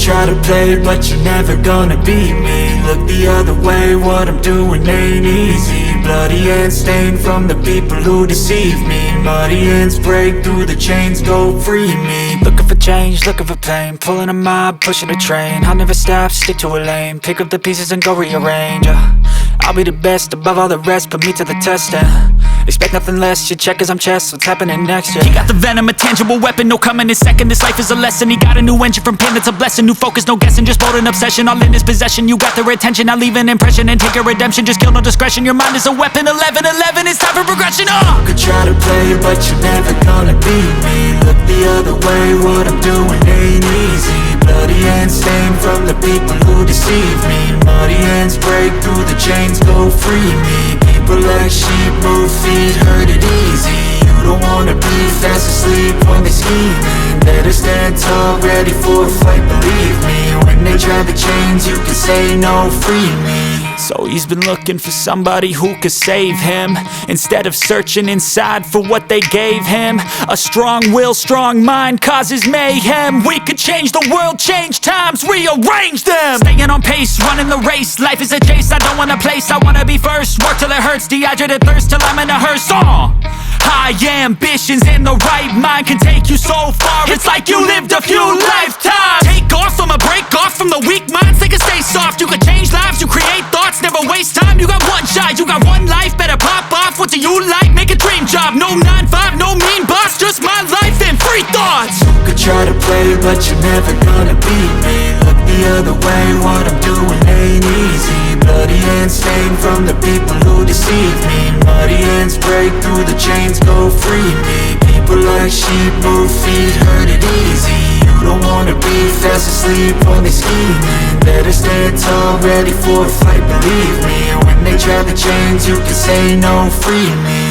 try to play, but you're never gonna beat me. Look the other way, what I'm doing ain't easy. Bloody hands stained from the people who deceive me. Muddy hands break through the chains, go free me. Looking for change, looking for pain, pulling a mob, pushing a train. I'll never stop, stick to a lane, pick up the pieces and go rearrange. I'll be the best above all the rest, put me to the test and expect nothing less, your check is I'm chess, what's happening next, yeah. He got the venom, a tangible weapon, no coming in second. This life is a lesson, he got a new engine from pain, that's a blessing. New focus, no guessing, just bold and obsession, all in his possession. You got their attention, I'll leave an impression and take a redemption. Just kill, no discretion, your mind is a weapon. 11-11, it's time for progression, You could try to play, but you're never gonna beat me. Look the other way, what I'm doing ain't easy. Bloody hands stained from the people who deceive me. Muddy hands break through the chains, go free me. People like sheep move feet, hurt it easy. You don't wanna be fast asleep when they scheming. Better stand tall, ready for a fight, believe me. When they try the chains, you can say no, free me. So he's been looking for somebody who could save him, instead of searching inside for what they gave him. A strong will, strong mind causes mayhem. We could change the world, change times, rearrange them. Staying on pace, running the race. Life is a chase, I don't want a place, I wanna be first. Work till it hurts, dehydrated thirst till I'm in a hearse. High ambitions and the right mind can take you so far. It's like you lived a few lifetimes. Take off from a break off from the weak minds, they can stay soft. You can change lives, you create thoughts, never waste time. You got one shot, you got one life, better pop off. What do you like? Make a dream job. No 9-5, no mean boss, just my life and free thoughts. You could try to play, but you're never gonna beat me. Look the other way, what I'm doing ain't easy. Bloody hands stained from the people who deceive me. Muddy hands break through the chains, go free me. People like sheep move feet, hurt it easy. You don't wanna be fast asleep when they scheming. Better stand tall, ready for a fight, believe me. When they try the chains, you can say no, free me.